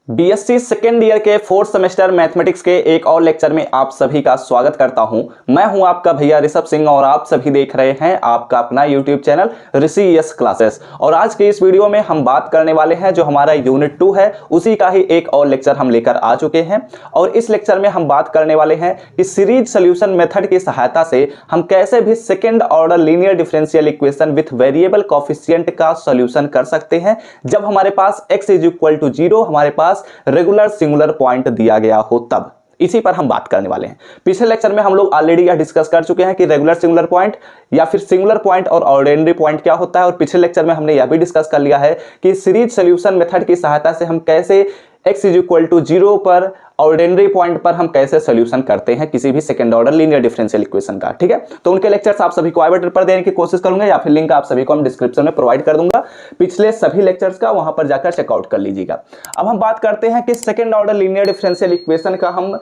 BSc second year के fourth semester mathematics के एक और लेक्चर में आप सभी का स्वागत करता हूं। मैं हूं आपका भैया ऋषभ सिंह और आप सभी देख रहे हैं आपका अपना यूट्यूब चैनल ऋषि यस क्लासेस। और आज के इस वीडियो में हम बात करने वाले हैं जो हमारा यूनिट 2 है उसी का ही एक और लेक्चर हम लेकर आ चुके हैं। और इस लेक्चर में हम बात करने वाले हैं कि सीरीज सोल्यूशन मेथड की सहायता से हम कैसे भी second order linear differential equation with variable coefficient का सोल्यूशन कर सकते हैं जब हमारे पास x इज इक्वल टू 0 हमारे पास रेगुलर सिंगुलर पॉइंट दिया गया हो तब। इसी पर हम बात करने वाले हैं। पिछले लेक्चर में हम लोग ऑलरेडी यह डिस्कस कर चुके हैं कि रेगुलर सिंगुलर पॉइंट या फिर सिंगुलर पॉइंट और ऑर्डिनरी पॉइंट क्या होता है। और पिछले लेक्चर में हमने यह भी डिस्कस कर लिया है कि सीरीज सोल्यूशन मेथड की सहायता से हम कैसे x इज इक्वल टू 0 पर ऑर्डिनरी पॉइंट पर हम कैसे सोल्यूशन करते हैं किसी भी second order linear differential equation का। ठीक है, तो उनके लेक्चर्स आप सभी को आई बटन पर देने की कोशिश करूंगा या फिर लिंक आप सभी को हम डिस्क्रिप्शन में प्रोवाइड कर दूंगा पिछले सभी लेक्चर्स का, वहां पर जाकर चेकआउट कर लीजिएगा। अब हम बात करते हैं कि second order linear differential equation का हम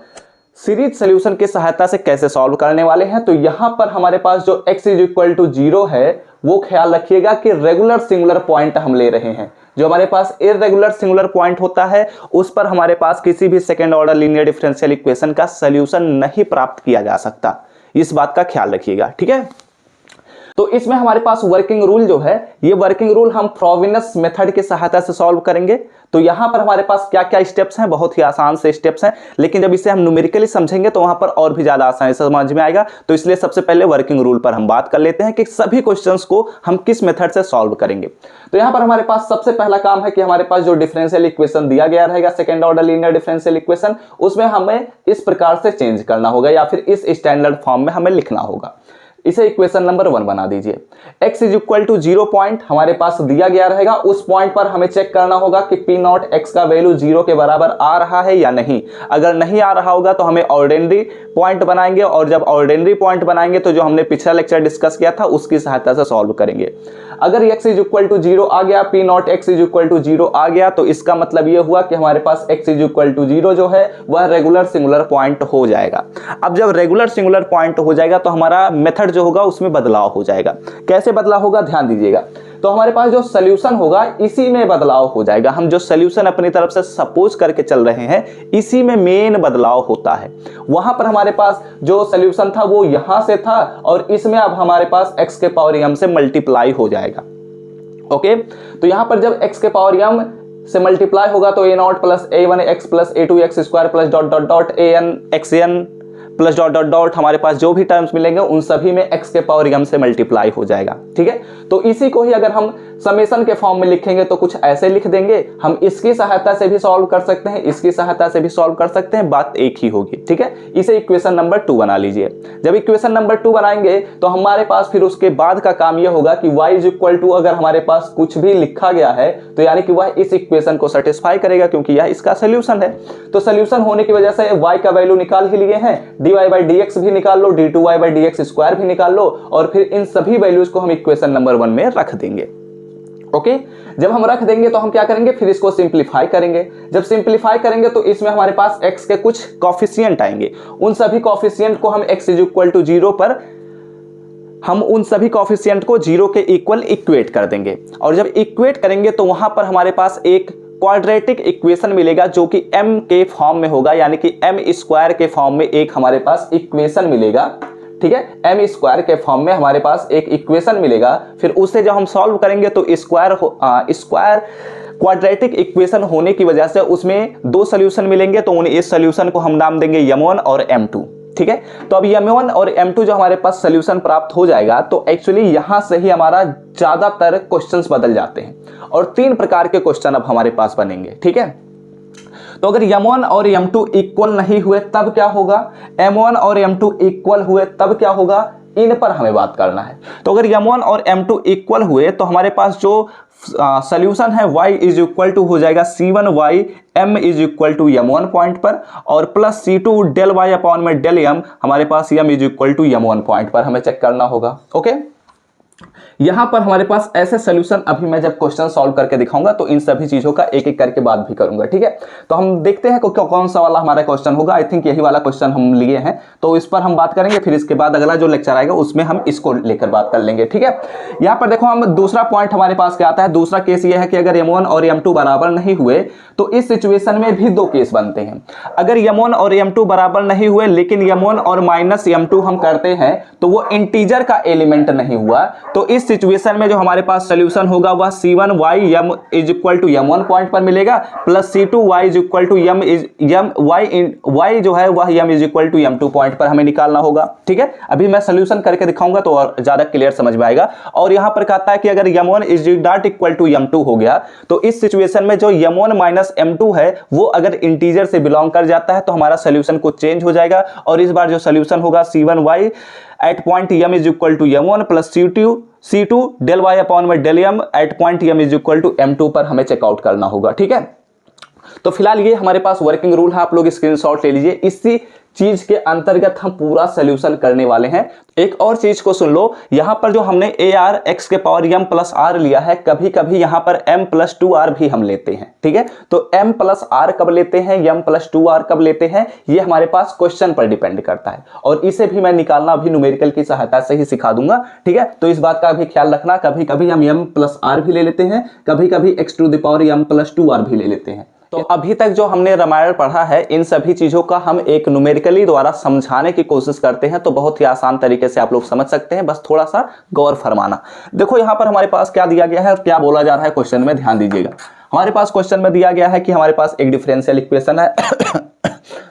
सीरीज सोल्यूशन की सहायता से कैसे सॉल्व करने वाले हैं। तो यहां पर हमारे पास जो x इज इक्वल टू 0 है वो ख्याल रखिएगा कि रेगुलर सिंगुलर पॉइंट हम ले रहे हैं। जो हमारे पास इररेगुलर सिंगुलर पॉइंट होता है उस पर हमारे पास किसी भी second order linear differential equation का सॉल्यूशन नहीं प्राप्त किया जा सकता। इस बात का ख्याल रखिएगा। ठीक है, तो इसमें हमारे पास वर्किंग रूल जो है ये वर्किंग रूल हम फ्रोबेनियस मेथड की सहायता से सॉल्व करेंगे। तो यहां पर हमारे पास क्या क्या स्टेप्स हैं, बहुत ही आसान से स्टेप्स हैं, लेकिन जब इसे हम न्यूमेरिकली समझेंगे तो वहां पर और भी ज्यादा आसानी से समझ में आएगा। तो इसलिए सबसे पहले वर्किंग रूल पर हम बात कर लेते हैं कि सभी क्वेश्चंस को हम किस मेथड से सॉल्व करेंगे। तो यहां पर हमारे पास सबसे पहला काम है कि हमारे पास जो डिफरेंशियल इक्वेशन दिया गया रहेगा second order linear differential equation, उसमें हमें इस प्रकार से चेंज करना होगा या फिर इस स्टैंडर्ड फॉर्म में हमें लिखना होगा। इसे इक्वेशन नंबर 1 बना दीजिए। x is equal to 0 point हमारे पास दिया गया रहेगा, उस पॉइंट पर हमें चेक करना होगा कि p नॉट x का वैल्यू 0 के बराबर आ रहा है या नहीं। अगर नहीं आ रहा होगा तो हमें ऑर्डिनरी पॉइंट बनाएंगे और जब ऑर्डिनरी पॉइंट बनाएंगे तो जो हमने पिछला लेक्चर डिस्कस किया था उसकी सहायता से सॉल्व करेंगे। अगर x इज इक्वल टू 0 आ गया, p not x is equal to 0 आ गया, तो इसका मतलब यह हुआ कि हमारे पास x इज इक्वल टू 0 जो है वह रेगुलर सिंगुलर पॉइंट हो जाएगा। अब जब रेगुलर सिंगुलर पॉइंट हो जाएगा तो हमारा मेथड जो होगा उसमें बदलाव हो जाएगा। कैसे बदलाव होगा ध्यान दीजिएगा। तो हमारे पास जो सोल्यूशन होगा इसी में बदलाव हो जाएगा। हम जो सोल्यूशन अपनी तरफ से सपोज करके चल रहे हैं इसी में मेन बदलाव होता है। वहां पर हमारे पास जो सोल्यूशन था वो यहां से था और इसमें अब हमारे पास x के पावर m से मल्टीप्लाई हो जाएगा। ओके, तो यहां पर जब x के पावर m से मल्टीप्लाई होगा तो a not plus a1x plus a2x square plus dot dot dot an xn plus dot dot dot हमारे पास जो भी टर्म्स मिलेंगे उन सभी में x के पावर m से मल्टीप्लाई हो जाएगा। ठीक है, तो इसी को ही अगर हम समेशन के फॉर्म में लिखेंगे तो कुछ ऐसे लिख देंगे। हम इसकी सहायता से भी सॉल्व कर सकते हैं, इसकी सहायता से भी सॉल्व कर सकते हैं, बात एक ही होगी। ठीक है, इसे इक्वेशन नंबर 2 बना लीजिए। जब इक्वेशन नंबर 2 बनाएंगे तो हमारे पास फिर उसके बाद का काम यह होगा कि y इज इक्वल टू अगर हमारे पास कुछ भी लिखा गया है तो यानी कि वह इस इक्वेशन को सेटिस्फाई करेगा क्योंकि यह इसका सोल्यूशन है। तो सोल्यूशन होने की वजह से y का वैल्यू निकाल ही लिए हैं, dy बाई dx भी निकाल लो, d2y बाई dx स्क्वायर भी निकाल लो और फिर इन सभी वैल्यूज को हम इक्वेशन नंबर 1 में रख देंगे। ओके, जब हम रख देंगे तो हम क्या करेंगे, फिर इसको सिंप्लीफाई करेंगे। जब सिंप्लीफाई करेंगे तो इसमें हमारे पास x के कुछ कोफिशिएंट आएंगे। उन सभी कोफिशिएंट को हम x इज इक्वल टू 0 पर हम उन सभी कोफिशिएंट को 0 के इक्वल इक्वेट कर देंगे। और जब इक्वेट करेंगे तो वहां पर हमारे पास एक क्वाड्रेटिक इक्वेशन मिलेगा जो कि m के फॉर्म में होगा, यानी कि m स्क्वायर के फॉर्म में एक हमारे पास इक्वेशन मिलेगा। ठीक है, m स्क्वायर के फॉर्म में हमारे पास एक इक्वेशन मिलेगा। फिर उसे जब हम सॉल्व करेंगे तो स्क्वायर क्वाड्रेटिक इक्वेशन होने की वजह से उसमें 2 सोल्यूशन मिलेंगे। तो उन इस सोल्यूशन को हम नाम देंगे m1 और m2। ठीक है, तो अब m1 और m2 जो हमारे पास सोल्यूशन प्राप्त हो जाएगा तो एक्चुअली यहां से ही हमारा ज्यादातर क्वेश्चंस बदल जाते हैं और 3 प्रकार के क्वेश्चन अब हमारे पास बनेंगे। ठीक है, तो अगर m1 और m2 इक्वल नहीं हुए तब क्या होगा, m1 और m2 इक्वल हुए तब क्या होगा, इन पर हमें बात करना है। तो अगर m1 और m2 इक्वल हुए तो हमारे पास जो सोल्यूशन है y इज इक्वल टू हो जाएगा c1y m is equal to m1 point पर और plus c2 del y upon में डेल m हमारे पास m is equal to m1 point पर हमें चेक करना होगा। ओके, यहां पर हमारे पास ऐसे सोल्यूशन अभी मैं जब क्वेश्चन सॉल्व करके दिखाऊंगा तो इन सभी चीजों का एक एक करके बात भी करूंगा, ठीक है। तो हम देखते हैं कौन सा वाला हमारा क्वेश्चन होगा। आई थिंक यही वाला क्वेश्चन हम लिए हैं, तो इस पर हम बात करेंगे, फिर इसके बाद अगला जो लेक्चर आएगा उसमें हम इसको लेकर बात कर लेंगे, ठीक है। यहां पर देखो, हम दूसरा पॉइंट हमारे पास क्या आता है। दूसरा केस यह है कि अगर m1 और m2 बराबर नहीं हुए तो इस सिचुएशन में भी दो केस बनते हैं। अगर m1 और m2 बराबर नहीं हुए लेकिन m1 और माइनस m2 हम करते हैं तो वो इंटीजर का एलिमेंट नहीं हुआ, तो इस सिचुएशन में जो हमारे पास सोल्यूशन होगा वह c1y m is equal to m1 point पर मिलेगा, plus c2y is equal to y जो है वह m is equal to m2 point पर हमें निकालना होगा, ठीक है। अभी मैं सोल्यूशन करके दिखाऊंगा तो और ज्यादा क्लियर समझ में आएगा। और यहां पर कहता है कि अगर m1 is not equal to m2 हो गया तो इस सिचुएशन में जो m1 माइनस m2 है वो अगर इंटीजर से बिलोंग कर जाता है तो हमारा सोल्यूशन को चेंज हो जाएगा, और इस बार जो सोल्यूशन होगा c1y at point m is equal to m1 plus c2 del y upon में del m at point m is equal to m2 पर हमें चेकआउट करना होगा, ठीक है। तो फिलहाल ये हमारे पास वर्किंग रूल है, आप लोग स्क्रीनशॉट ले लीजिए। इसी चीज के अंतर्गत हम पूरा सोल्यूशन करने वाले हैं। एक और चीज को सुन लो, यहां पर जो हमने ar x के पावर m प्लस r लिया है, कभी कभी यहां पर m प्लस 2r भी हम लेते हैं, ठीक है। तो m प्लस r कब लेते हैं, m प्लस 2r कब लेते हैं, ये हमारे पास क्वेश्चन पर डिपेंड करता है, और इसे भी मैं निकालना अभी न्यूमेरिकल की सहायता से ही सिखा दूंगा, ठीक है। तो इस बात का भी ख्याल रखना, कभी कभी हम m प्लस r भी ले लेते हैं, कभी कभी x to the power m plus 2r भी ले लेते हैं। तो अभी तक जो हमने रामायण पढ़ा है इन सभी चीजों का हम एक न्यूमेरिकली द्वारा समझाने की कोशिश करते हैं, तो बहुत ही आसान तरीके से आप लोग समझ सकते हैं, बस थोड़ा सा गौर फरमाना। देखो यहां पर हमारे पास क्या दिया गया है और क्या बोला जा रहा है क्वेश्चन में, ध्यान दीजिएगा। हमारे पास क्वेश्चन में दिया गया है कि हमारे पास एक डिफरेंशियल इक्वेशन है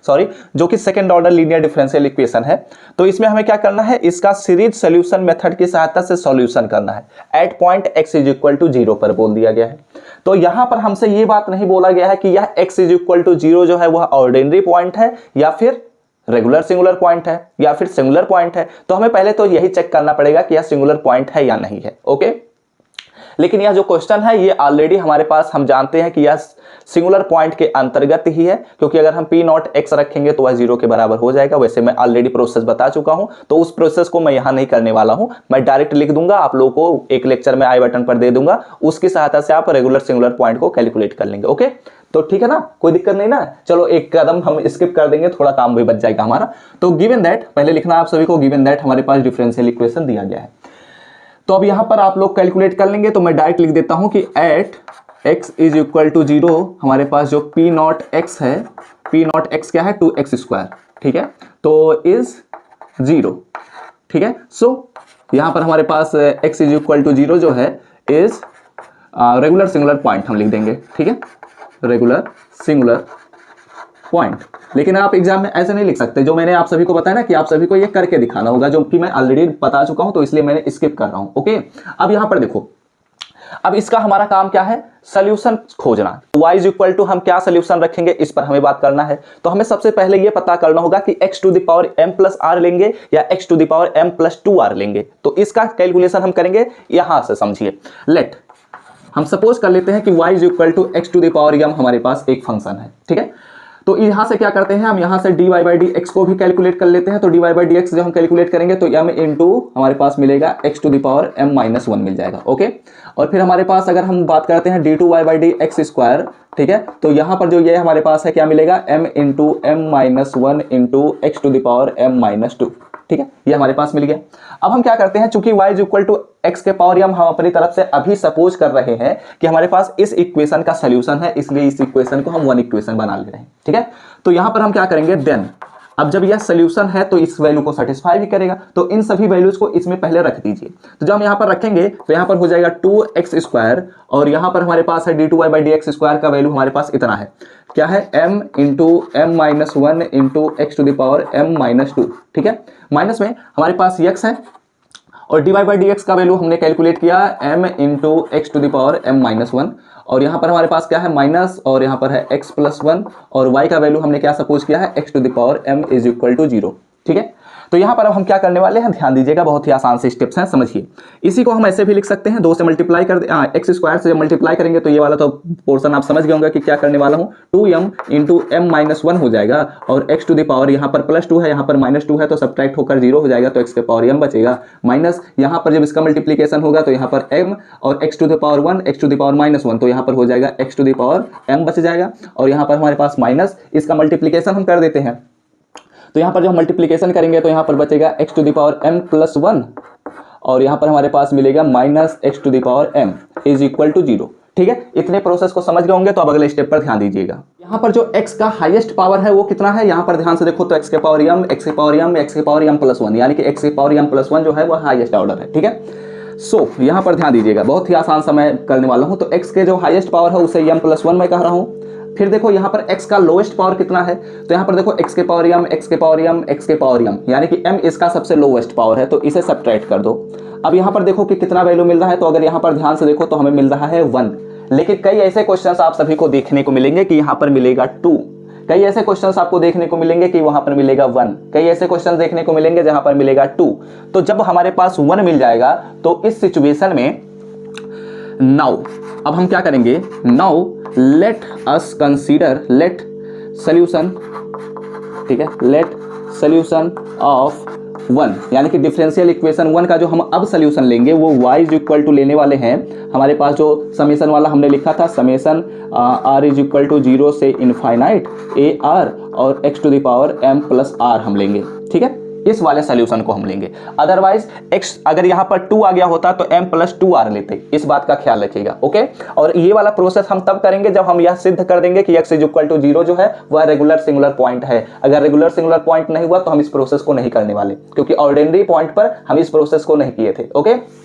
सॉरी, जो कि second order linear differential equation है। तो इसमें हमें क्या करना है, इसका सीरीज सॉल्यूशन मेथड की सहायता से सॉल्यूशन करना है। At point x is equal to 0 पर बोल दिया गया है। तो यहां पर हमसे ये बात नहीं बोला गया है कि यह x इज इक्वल टू 0 जो है वह ऑर्डिनरी पॉइंट है या फिर रेगुलर सिंगुलर पॉइंट है या फिर सिंगुलर पॉइंट है। तो हमें पहले तो यही चेक करना पड़ेगा कि यह सिंगुलर पॉइंट है या नहीं है, ओके। लेकिन यह जो क्वेश्चन है ये ऑलरेडी हमारे पास, हम जानते हैं कि यह सिंगुलर पॉइंट के अंतर्गत ही है, क्योंकि अगर हम p0 x रखेंगे तो वह 0 के बराबर हो जाएगा। वैसे मैं ऑलरेडी प्रोसेस बता चुका हूं, तो उस प्रोसेस को मैं यहां नहीं करने वाला हूं, मैं डायरेक्ट लिख दूंगा, आप लोगों को एक लेक्चर में आई बटन पर दे दूंगा, उसकी सहायता से आप रेगुलर सिंगुलर पॉइंट को कैलकुलेट कर लेंगे, ओके। तो ठीक है ना, कोई दिक्कत नहीं ना। चलो एक कदम हम स्किप कर देंगे, थोड़ा काम भी बच जाएगा हमारा। तो गिवन दैट, पहले लिखना आप सभी को, गिवन दैट हमारे पास डिफरेंशियल इक्वेशन दिया गया है। तो अब यहां पर आप लोग कैलकुलेट कर लेंगे, तो मैं डायरेक्ट लिख देता हूं कि at x is equal to 0 हमारे पास जो p0 x है, p0 x क्या है 2x स्क्वायर, ठीक है, तो इज 0, ठीक है। सो यहां पर हमारे पास x इज इक्वल टू 0 जो है इज रेगुलर सिंगुलर पॉइंट हम लिख देंगे, ठीक है, रेगुलर सिंगुलर पॉइंट। लेकिन आप एग्जाम में ऐसे नहीं लिख सकते, जो मैंने आप सभी को बताया ना कि आप सभी को ये करके दिखाना होगा, जो कि मैं ऑलरेडी बता चुका हूं, तो इसलिए मैंने स्किप कर रहा हूं, ओके। अब यहां पर देखो, अब इसका हमारा काम क्या है, सोल्यूशन खोजना। y इज इक्वल टू हम क्या सोल्यूशन रखेंगे इस पर हमें बात करना है। तो हमें सबसे पहले ये पता करना होगा कि x to the power m plus r लेंगे या x to the power m plus 2r लेंगे। तो इसका कैलकुलेशन हम करेंगे यहां से, समझिए। लेट हम सपोज कर लेते हैं कि y is equal to x to the power m हमारे पास एक फंक्शन है, ठीक है। तो यहां से क्या करते हैं, हम यहां से dy बाई dx को भी कैलकुलेट कर लेते हैं। तो dy बाई dx जब हम कैलकुलेट करेंगे तो m इंटू हमारे पास मिलेगा x to the power m minus 1 मिल जाएगा, ओके। और फिर हमारे पास अगर हम बात करते हैं d2y बाई dx स्क्वायर, ठीक है, तो यहां पर जो ये हमारे पास है क्या मिलेगा, m into m minus 1 into x to the power m minus 2, ठीक है, ये हमारे पास मिल गया। अब हम क्या करते हैं, चूंकि y is equal to x के पावर m हम अपनी तरफ से अभी सपोज कर रहे हैं कि हमारे पास इस इक्वेशन का सोल्यूशन है, इसलिए इस इक्वेशन को हम वन इक्वेशन बना ले रहे हैं, ठीक है। तो यहां पर हम क्या करेंगे, देन अब जब यह सोल्यूशन है तो इस वैल्यू को सेटिस्फाई भी करेगा, तो इन सभी वैल्यूज को इसमें पहले रख दीजिए। तो जब हम यहां पर रखेंगे तो यहां पर हो जाएगा 2x स्क्वायर, और यहां पर हमारे पास है d2y बाई dx स्क्वायर का वैल्यू हमारे पास इतना है, क्या है, m into m minus 1 into x to the power m minus 2, ठीक है। माइनस में हमारे पास x है और dy बाई dx का वैल्यू हमने कैलकुलेट किया m into x to the power m minus 1, और यहाँ पर हमारे पास क्या है माइनस, और यहाँ पर है x प्लस 1, और y का वैल्यू हमने क्या सपोज किया है x to the power m is equal to 0, ठीक है। तो यहाँ पर अब हम क्या करने वाले हैं, ध्यान दीजिएगा, बहुत ही आसान से स्टेप्स हैं, समझिए। इसी को हम ऐसे भी लिख सकते हैं, 2 से मल्टीप्लाई कर एक्स स्क्वायर से मल्टीप्लाई करेंगे तो ये वाला तो पोर्शन आप समझ गए होंगे कि क्या करने वाला हूँ, 2m इंटू m माइनस 1 हो जाएगा, और x टू द पावर यहाँ पर +2 है, यहाँ पर -2 है, तो सब्ट्रैक्ट होकर 0 हो जाएगा, तो x के पावर m बचेगा, माइनस यहाँ पर जब इसका मल्टीप्लीकेशन होगा तो यहाँ पर m और x to the power 1 x to the power -1, तो यहाँ पर हो जाएगा x to the power m बच जाएगा, और यहाँ पर हमारे पास माइनस इसका मल्टीप्लीकेशन हम कर देते हैं, तो यहाँ पर जब मल्टीप्लीकेशन करेंगे तो यहाँ पर बचेगा x to the power m plus 1, और यहाँ पर हमारे पास मिलेगा minus x to the power m is equal to 0। ठीक है, इतने प्रोसेस को समझ गए होंगे, तो अब अगले स्टेप पर ध्यान दीजिएगा। यहाँ पर जो x का हाईएस्ट पावर है वो कितना है, यहाँ पर ध्यान से देखो तो x के पावर m x के पावर m x के पावर m प्लस 1, यानी कि x के पावर m प्लस 1 जो है वो हाईएस्ट ऑर्डर है। ठीक है, सो यहाँ पर ध्यान दीजिएगा, बहुत ही आसान सा मैं करने वाला हूँ। तो x के जो हाईएस्ट पावर है उसे m प्लस 1 मैं कह रहा हूँ। फिर देखो यहाँ पर x का लोएस्ट पावर कितना है, तो यहाँ पर देखो x के पावर m x के पावर m x के पावर m, यानी कि m इसका सबसे लोएस्ट पावर है, तो इसे सब्ट्रैक्ट कर दो। अब यहाँ पर देखो कि कितना वैल्यू मिल रहा है, तो अगर यहाँ पर ध्यान से देखो तो हमें मिल रहा है 1, लेकिन कई ऐसे क्वेश्चंस आप सभी को देखने को मिलेंगे कि यहाँ पर मिलेगा 2, कई ऐसे क्वेश्चंस आपको देखने को मिलेंगे कि वहां पर मिलेगा 1, कई ऐसे क्वेश्चंस देखने को मिलेंगे जहां पर मिलेगा 2। तो जब हमारे पास 1 मिल जाएगा तो इस सिचुएशन में नाउ अब हम क्या करेंगे, now let us consider let solution, ठीक है, लेट सॉल्यूशन ऑफ 1, यानी कि डिफरेंशियल इक्वेशन 1 का जो हम अब सॉल्यूशन लेंगे वो y इज इक्वल टू लेने वाले हैं। हमारे पास जो समेशन वाला हमने लिखा था, summation r is equal to 0 से इनफाइनाइट a r और x to the power m plus r हम लेंगे। ठीक है, इस वाले सॉल्यूशन को हम लेंगे, अदरवाइज x अगर यहाँ पर 2 आ गया होता तो m प्लस 2r लेते, इस बात का ख्याल रखिएगा। ओके, और ये वाला प्रोसेस हम तब करेंगे जब हम यह सिद्ध कर देंगे कि x इज इक्वल टू 0 जो है वह रेगुलर सिंगुलर पॉइंट है। अगर रेगुलर सिंगुलर पॉइंट नहीं हुआ तो हम इस प्रोसेस को नहीं करने वाले, क्योंकि ऑर्डिनरी पॉइंट पर हम इस प्रोसेस को नहीं किए थे। ओके,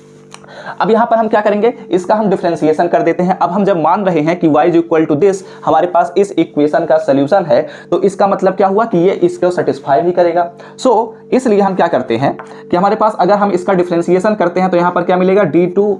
अब यहां पर हम क्या करेंगे, इसका हम डिफरेंशिएशन कर देते हैं। अब हम जब मान रहे हैं कि y is equal to this हमारे पास इस इक्वेशन का सॉल्यूशन है, तो इसका मतलब क्या हुआ कि ये इसको सेटिस्फाई भी करेगा। सो इसलिए हम क्या करते हैं कि हमारे पास अगर हम इसका डिफरेंशिएशन करते हैं तो यहां पर क्या मिलेगा, d2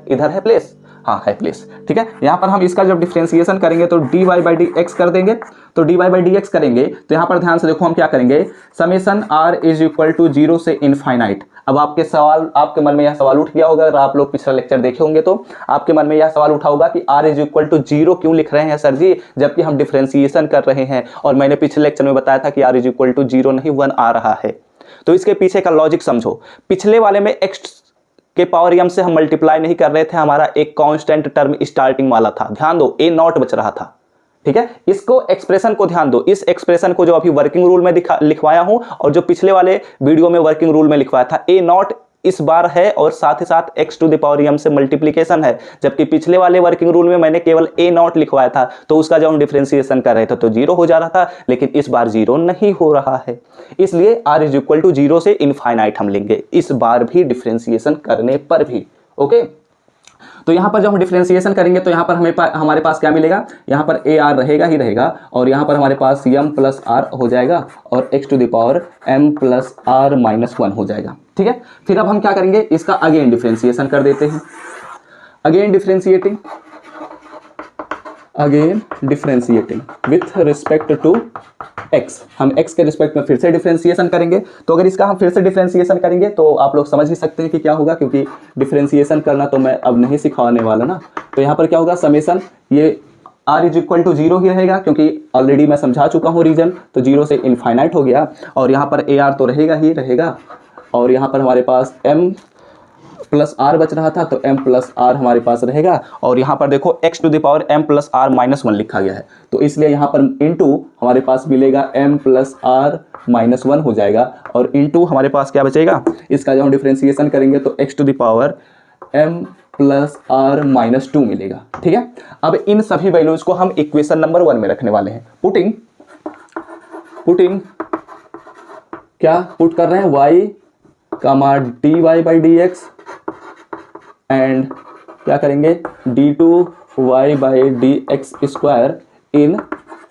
इधर है प्लेस, हाँ है प्लेस। ठीक है, यहाँ पर हम इसका जब डिफरेंशिएशन करेंगे तो dy बाई dx कर देंगे, तो dy बाई dx करेंगे तो यहाँ पर ध्यान से देखो हम क्या करेंगे, summation r is equal to 0 से इनफाइनाइट। अब आपके मन में यह सवाल उठ गया होगा, अगर आप लोग पिछला लेक्चर देखे होंगे तो आपके मन में यह सवाल उठा होगा कि r इज इक्वल टू 0 क्यों लिख रहे हैं सर जी, जबकि हम डिफरेंशिएशन कर रहे हैं। और मैंने पिछले लेक्चर में बताया था कि r इज इक्वल टू 0 नहीं 1 आ रहा है। तो इसके पीछे का लॉजिक समझो, पिछले वाले में x के पावर m से हम मल्टीप्लाई नहीं कर रहे थे, हमारा एक कांस्टेंट टर्म स्टार्टिंग वाला था, ध्यान दो a नॉट बच रहा था। ठीक है, इसको एक्सप्रेशन को ध्यान दो, इस एक्सप्रेशन को जो अभी वर्किंग रूल में लिखवाया हूं और जो पिछले वाले वीडियो में वर्किंग रूल में लिखवाया था, a नॉट इस बार है और साथ ही साथ x to the power m से मल्टीप्लीकेशन है, जबकि पिछले वाले वर्किंग रूल में मैंने केवल a नॉट लिखवाया था, तो उसका जब हम डिफरेंशिएशन कर रहे थे तो 0 हो जा रहा था, लेकिन इस बार 0 नहीं हो रहा है, इसलिए r इज इक्वल टू 0 से इनफाइनाइट हम लेंगे इस बार भी डिफरेंशिएशन करने पर भी। ओके, तो यहाँ पर जब हम डिफरेंशिएशन करेंगे तो यहाँ पर हमारे पास क्या मिलेगा, यहाँ पर ए आर रहेगा ही रहेगा, और यहाँ पर हमारे पास m प्लस आर हो जाएगा और x to the power m plus r minus 1 हो जाएगा। ठीक है, फिर अब हम क्या करेंगे, इसका अगेन डिफरेंशिएशन कर देते हैं, again differentiating with respect to x, हम x के रिस्पेक्ट में फिर से डिफरेंशिएशन करेंगे। तो अगर इसका हम फिर से डिफरेंशिएशन करेंगे तो आप लोग समझ ही सकते हैं कि क्या होगा, क्योंकि डिफरेंशिएशन करना तो मैं अब नहीं सिखाने वाला ना। तो यहाँ पर क्या होगा, समेशन ये r इज इक्वल टू 0 ही रहेगा, क्योंकि ऑलरेडी मैं समझा चुका हूँ रीजन, तो 0 से इनफाइनाइट हो गया, और यहाँ पर a r तो रहेगा ही रहेगा, और यहाँ पर हमारे पास m प्लस आर बच रहा था, तो m प्लस आर हमारे पास रहेगा, और यहाँ पर देखो x to the power m plus r minus 1 लिखा गया है, तो इसलिए यहाँ पर इनटू हमारे पास मिलेगा m प्लस आर माइनस 1 हो जाएगा, और इनटू हमारे पास क्या बचेगा, इसका जब हम डिफरेंशिएशन करेंगे तो x to the power m plus r minus 2 मिलेगा। ठीक है, अब इन सभी वैल्यूज को हम इक्वेशन नंबर 1 में रखने वाले हैं। पुटिंग क्या पुट कर रहे हैं, y comma dy by dx and क्या करेंगे, d2y by dx square in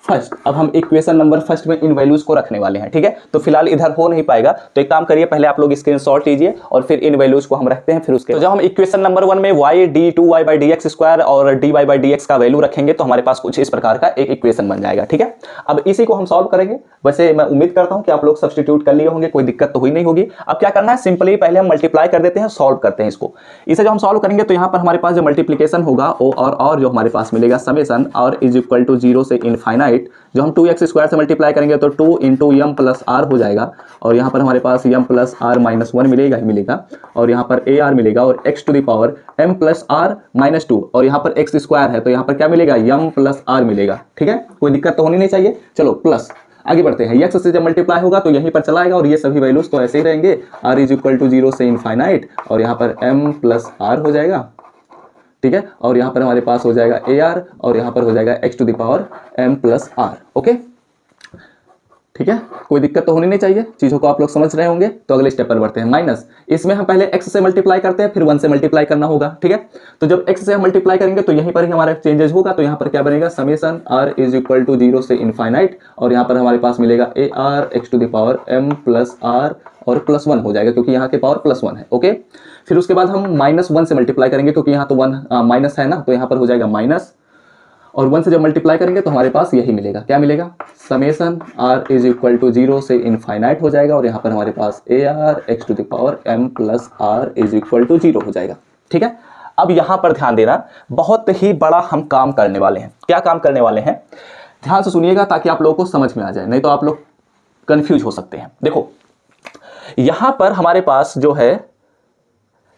first. अब हम इक्वेशन नंबर फर्स्ट में इन वैल्यूज को रखने वाले हैं, ठीक है। तो फिलहाल इधर हो नहीं पाएगा, तो एक काम करिए, पहले आप लोग स्क्रीनशॉट लीजिए और फिर इन वैल्यूज को हम रखते हैं। फिर उसके तो जब हम इक्वेशन नंबर 1 में y d2y/dx² और dy/dx का वैल्यू रखेंगे तो हमारे पास कुछ इस प्रकार का एक इक्वेशन बन जाएगा, ठीक है। अब इसी को हम सॉल्व करेंगे। वैसे मैं उम्मीद करता हूं कि आप लोग सब्स्टिट्यूट कर लिए होंगे, कोई दिक्कत तो हुई नहीं होगी। अब क्या करना है, सिंपली पहले हम मल्टीप्लाई कर देते हैं, सॉल्व करते हैं इसको। इसे जब हम सॉल्व करेंगे तो यहां पर हमारे पास जो मल्टीप्लिकेशन होगा ओ और जो हमारे पास मिलेगा summation r is equal to 0 से इनफाइनाइट, जो हम 2x² से मल्टीप्लाई करेंगे तो 2 इंटू m प्लस आर हो जाएगा, और यहाँ पर हमारे पास m प्लस आर माइनस 1 मिलेगा ही मिलेगा, और यहाँ पर a r मिलेगा, और x to the power m plus r minus 2, और यहाँ पर x² है तो यहाँ पर क्या मिलेगा, m प्लस आर मिलेगा, ठीक है। कोई दिक्कत तो होनी नहीं चाहिए। चलो प्लस आगे बढ़ते हैं। x से जब मल्टीप्लाई होगा तो यहीं पर चला आएगा, और ये सभी वैल्यूज तो ऐसे ही रहेंगे, r इज इक्वल टू 0 से इनफाइनाइट, और यहाँ पर m प्लस आर हो जाएगा, ठीक है। और यहाँ पर हमारे पास हो जाएगा AR, और यहाँ पर हो जाएगा x to the power m plus r. Okay, ठीक है, कोई दिक्कत तो होनी नहीं चाहिए, चीज़ों को आप लोग समझ रहे होंगे। तो अगले स्टेप पर बढ़ते हैं। माइनस, इसमें हम पहले x से मल्टीप्लाई करते हैं, फिर 1 से मल्टीप्लाई करना होगा, ठीक है। तो जब x से हम मल्टीप्लाई करेंगे तो यहीं पर ही हमारा चेंजेस होगा, तो यहाँ पर क्या बनेगा, summation r is equal to 0 से इनफाइनाइट, और यहाँ पर हमारे पास मिलेगा AR x to the power m plus r, और प्लस 1 हो जाएगा क्योंकि यहाँ के पावर प्लस 1 है। ओके, फिर उसके बाद हम -1 से मल्टीप्लाई करेंगे क्योंकि यहाँ तो 1 माइनस है ना, तो यहाँ पर हो जाएगा माइनस, और 1 से जब मल्टीप्लाई करेंगे तो हमारे पास यही मिलेगा, क्या मिलेगा, summation r is equal to 0 से इनफाइनाइट हो जाएगा, और यहाँ पर हमारे पास AR x to the power m plus r is equal to 0 हो जाएगा, ठीक है। अब यहाँ पर ध्यान देना, बहुत ही बड़ा हम काम करने वाले हैं। क्या काम करने वाले हैं, ध्यान से सुनिएगा ताकि आप लोगों को समझ में आ जाए, नहीं तो आप लोग कंफ्यूज हो सकते हैं। देखो यहाँ पर हमारे पास जो है,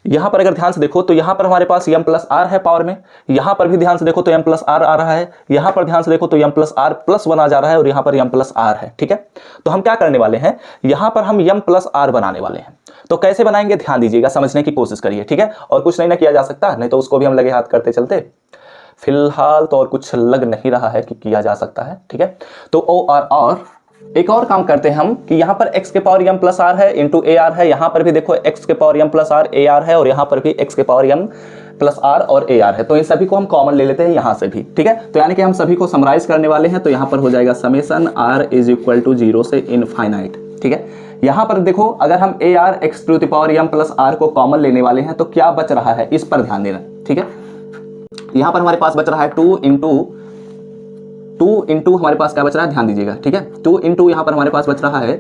यहां पर अगर ध्यान से देखो तो यहां पर हमारे पास m प्लस आर है पावर में, यहां पर भी ध्यान से देखो तो m प्लस आर आ रहा है, यहां पर ध्यान से देखो तो m प्लस आर प्लस 1 आ जा रहा है, और यहां पर m प्लस आर है, ठीक है। तो हम क्या करने वाले हैं, यहां पर हम m प्लस आर बनाने वाले हैं। तो कैसे बनाएंगे, ध्यान दीजिएगा, समझने की कोशिश करिए, ठीक है। और कुछ नहीं ना किया जा सकता, नहीं तो उसको भी हम लगे हाथ करते चलते। फिलहाल तो और कुछ लग नहीं रहा है कि किया जा सकता है, ठीक है। तो और एक और काम करते हैं हम कि यहाँ पर x के पावर m प्लस आर है इंटू AR है, यहाँ पर भी देखो x के power m plus r AR है, और यहाँ पर भी x के पावर m प्लस आर और AR है। तो इन सभी को हम कॉमन ले लेते हैं यहाँ से भी, ठीक है। तो यानी कि हम सभी को समराइज करने वाले हैं, तो यहाँ पर हो जाएगा summation r is equal to 0 से इनफाइनाइट, ठीक है। यहाँ पर देखो अगर हम AR x to the power m plus r को कॉमन लेने वाले हैं तो क्या बच रहा है, इस पर ध्यान देना, ठीक है। यहाँ पर हमारे पास बच रहा है 2 इंटू हमारे पास क्या बच रहा है, ध्यान दीजिएगा, ठीक है। 2 इंटू यहाँ पर हमारे पास बच रहा है,